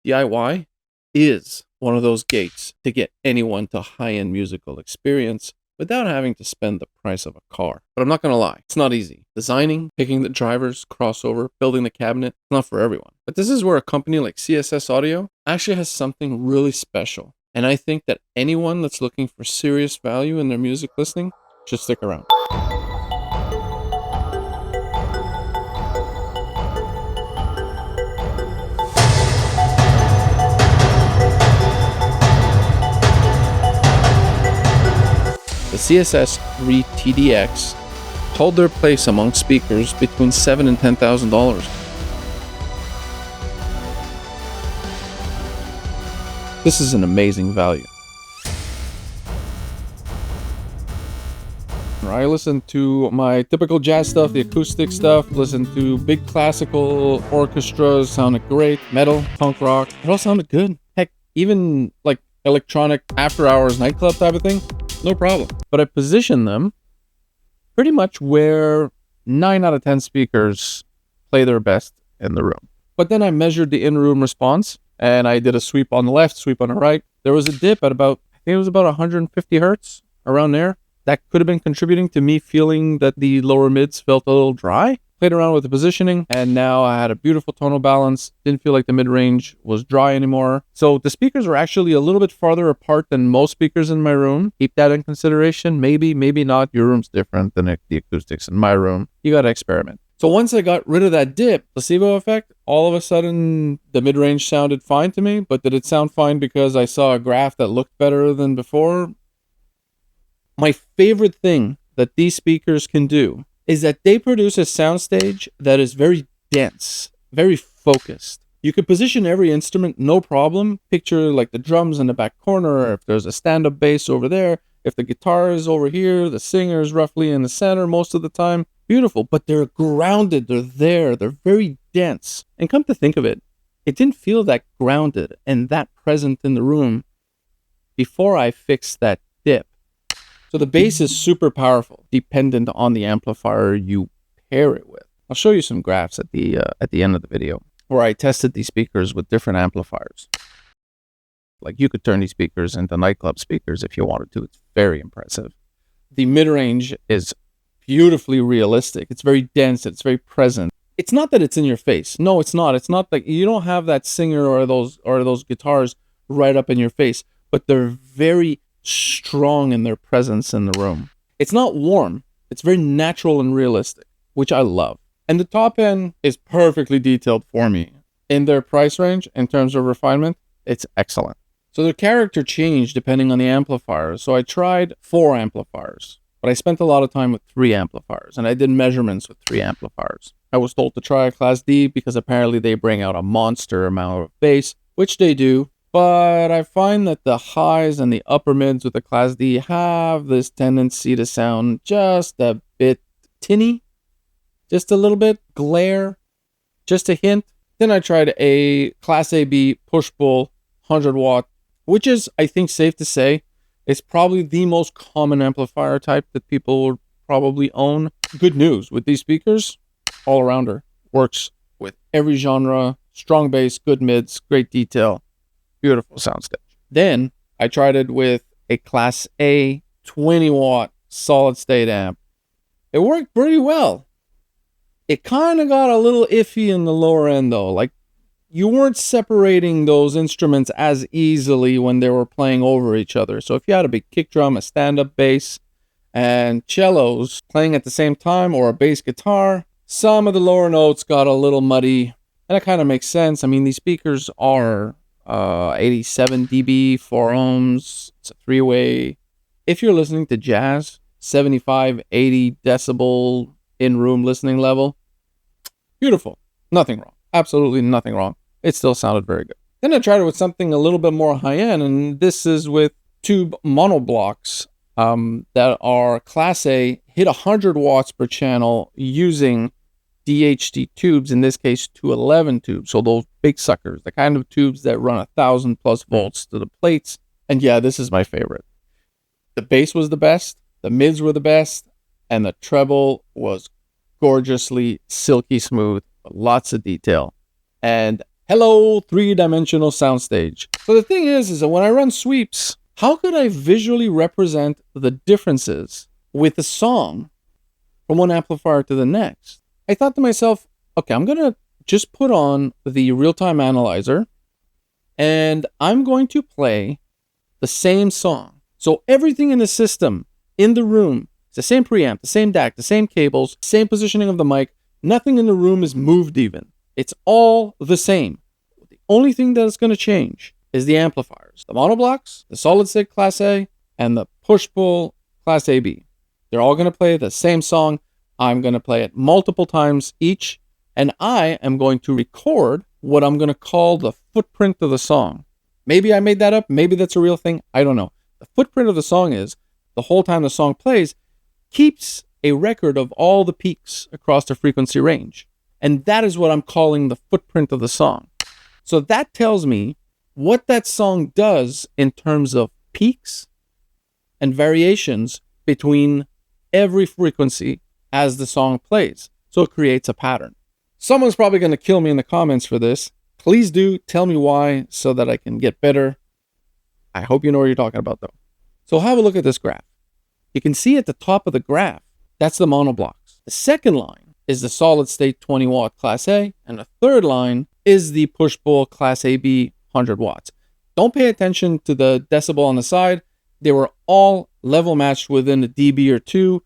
DIY is one of those gates to get anyone to high-end musical experience without having to spend the price of a car. But I'm not going to lie, it's not easy. Designing, picking the drivers, crossover, building the cabinet, it's not for everyone. But this is where a company like CSS Audio actually has something really special. And I think that anyone that's looking for serious value in their music listening should stick around. The CSS 3 TDX hold their place among speakers between $7,000 and $10,000. This is an amazing value. I listen to my typical jazz stuff, the acoustic stuff, listen to big classical orchestras, sounded great, metal, punk rock, it all sounded good. Heck, even like electronic after hours nightclub type of thing, no problem. But I position them pretty much where 9 out of 10 speakers play their best in the room. But then I measured the in-room response, and I did a sweep on the left, sweep on the right. There was a dip at about, I think it was about 150 hertz, around there. That could have been contributing to me feeling that the lower mids felt a little dry. Played around with the positioning, and now I had a beautiful tonal balance. Didn't feel like the mid-range was dry anymore. So the speakers are actually a little bit farther apart than most speakers in my room. Keep that in consideration. Maybe, maybe not. Your room's different than the acoustics in my room. You got to experiment. So once I got rid of that dip, placebo effect, all of a sudden the mid-range sounded fine to me. But did it sound fine because I saw a graph that looked better than before? My favorite thing that these speakers can do is that they produce a soundstage that is very dense, very focused. You could position every instrument, no problem. Picture like the drums in the back corner, or if there's a stand-up bass over there, if the guitar is over here, the singer is roughly in the center most of the time. Beautiful, but they're grounded, they're there, they're very dense. And come to think of it, it didn't feel that grounded and that present in the room before I fixed that dip. So the bass is super powerful, dependent on the amplifier you pair it with. I'll show you some graphs at the end of the video where I tested these speakers with different amplifiers. Like you could turn these speakers into nightclub speakers if you wanted to. It's very impressive. The mid-range is beautifully realistic. It's very dense. It's very present. It's not that it's in your face. No, it's not. It's not like you don't have that singer or those guitars right up in your face, but they're very strong in their presence in the room. It's not warm. It's very natural and realistic, which I love. And the top end is perfectly detailed for me. In their price range, in terms of refinement, it's excellent. So their character changed depending on the amplifiers. So I tried 4 amplifiers, but I spent a lot of time with 3 amplifiers, and I did measurements with 3 amplifiers. I was told to try a Class D because apparently they bring out a monster amount of bass, which they do. But I find that the highs and the upper mids with the Class D have this tendency to sound just a bit tinny, just a little bit glare, just a hint. Then I tried a Class AB push-pull 100-watt, which is, I think, safe to say, is probably the most common amplifier type that people will probably own. Good news, with these speakers, all-arounder, works with every genre, strong bass, good mids, great detail. Beautiful soundstage. Then I tried it with a Class A 20-watt solid state amp. It worked pretty well. It kind of got a little iffy in the lower end though. Like you weren't separating those instruments as easily when they were playing over each other. So if you had a big kick drum, a stand-up bass, and cellos playing at the same time, or a bass guitar, some of the lower notes got a little muddy. And it kind of makes sense. I mean, these speakers are 87 dB, 4 ohms, it's a 3-way. If you're listening to jazz, 75, 80 decibel in-room listening level, beautiful. Nothing wrong. Absolutely nothing wrong. It still sounded very good. Then I tried it with something a little bit more high-end, and this is with tube monoblocks that are Class A, hit 100 watts per channel using DHT tubes, in this case 211 tubes, so those big suckers, the kind of tubes that run 1,000+ volts to the plates. And yeah, this is my favorite. The bass was the best, the mids were the best, and the treble was gorgeously silky smooth, lots of detail. And Hello, three-dimensional soundstage. So the thing is that when I run sweeps, how could I visually represent the differences with a song from one amplifier to the next? I thought to myself, okay, I'm going to just put on the real-time analyzer and I'm going to play the same song. So everything in the system, in the room, it's the same preamp, the same DAC, the same cables, same positioning of the mic. Nothing in the room is moved even. It's all the same. The only thing that's going to change is the amplifiers, the monoblocks, the solid state class A, and the push-pull class AB. They're all going to play the same song. I'm going to play it multiple times each, and I am going to record what I'm going to call the footprint of the song. Maybe I made that up. Maybe that's a real thing. I don't know. The footprint of the song is, the whole time the song plays, keeps a record of all the peaks across the frequency range. And that is what I'm calling the footprint of the song. So that tells me what that song does in terms of peaks and variations between every frequency as the song plays. So it creates a pattern. Someone's probably going to kill me in the comments for this. Please do tell me why so that I can get better. I hope you know what you're talking about though. So have a look at this graph. You can see at the top of the graph, that's the monoblocks. The second line is the solid state 20 watt class A, and the third line is the push-pull class AB 100 watts. Don't pay attention to the decibel on the side. They were all level matched within a dB or two.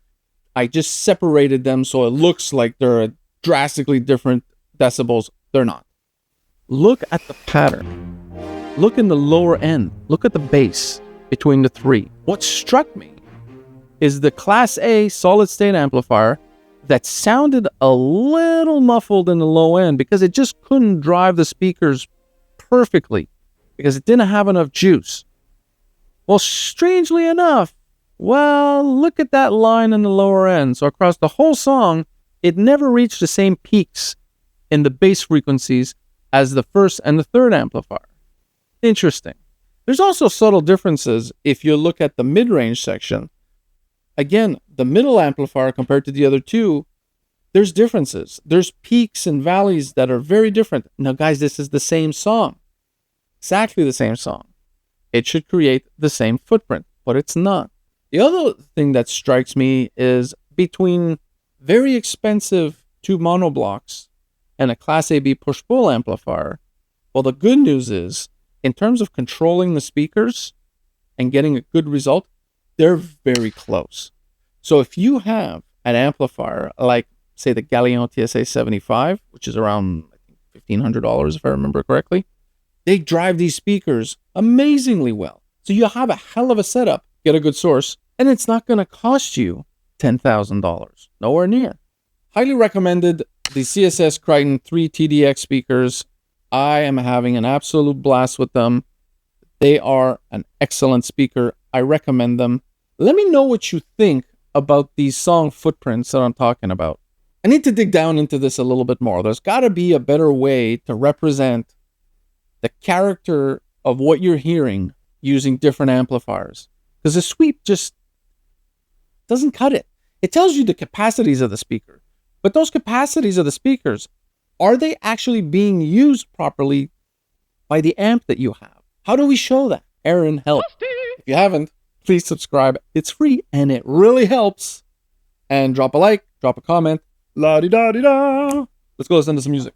I just separated them so it looks like they're drastically different decibels. They're not. Look at the pattern. Look in the lower end. Look at the bass between the three. What struck me is the class A solid state amplifier that sounded a little muffled in the low end because it just couldn't drive the speakers perfectly because it didn't have enough juice. Well, strangely enough, look at that line in the lower end. So across the whole song, it never reached the same peaks in the bass frequencies as the first and the third amplifier. Interesting. There's also subtle differences if you look at the mid-range section. Again, the middle amplifier compared to the other two, there's differences. There's peaks and valleys that are very different. Now, guys, this is the same song. Exactly the same song. It should create the same footprint, but it's not. The other thing that strikes me is between very expensive two monoblocks and a Class AB push-pull amplifier, well, the good news is, in terms of controlling the speakers and getting a good result, they're very close. So if you have an amplifier like, say, the Galeon TSA 75, which is around $1,500 if I remember correctly, they drive these speakers amazingly well. So you have a hell of a setup, get a good source, and it's not going to cost you $10,000. Nowhere near. Highly recommended the CSS Criton 3 TDX speakers. I am having an absolute blast with them. They are an excellent speaker. I recommend them. Let me know what you think about these song footprints that I'm talking about. I need to dig down into this a little bit more. There's got to be a better way to represent the character of what you're hearing using different amplifiers. Because the sweep just doesn't cut it. It tells you the capacities of the speaker. But those capacities of the speakers, are they actually being used properly by the amp that you have? How do we show that? Aaron, help. If you haven't, please subscribe. It's free and it really helps. And drop a like, drop a comment. La-di-da-di-da. Let's go listen to some music.